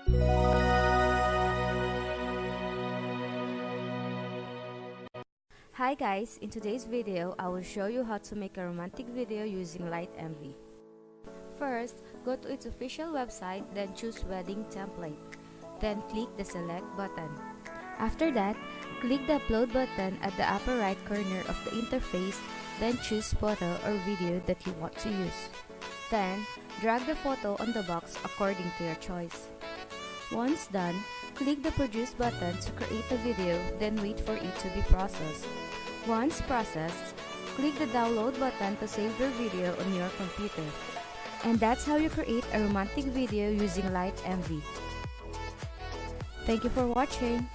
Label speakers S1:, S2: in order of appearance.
S1: Hi guys, in today's video, I will show you how to make a romantic video using LightMV. First, go to its official website, then choose Wedding Template. Then click the Select button. After that, click the Upload button at the upper right corner of the interface, then choose photo or video that you want to use. Then, drag the photo on the box according to your choice. Once done, click the Produce button to create a video, then wait for it to be processed. Once processed, click the Download button to save your video on your computer. And that's how you create a romantic video using LightMV. Thank you for watching.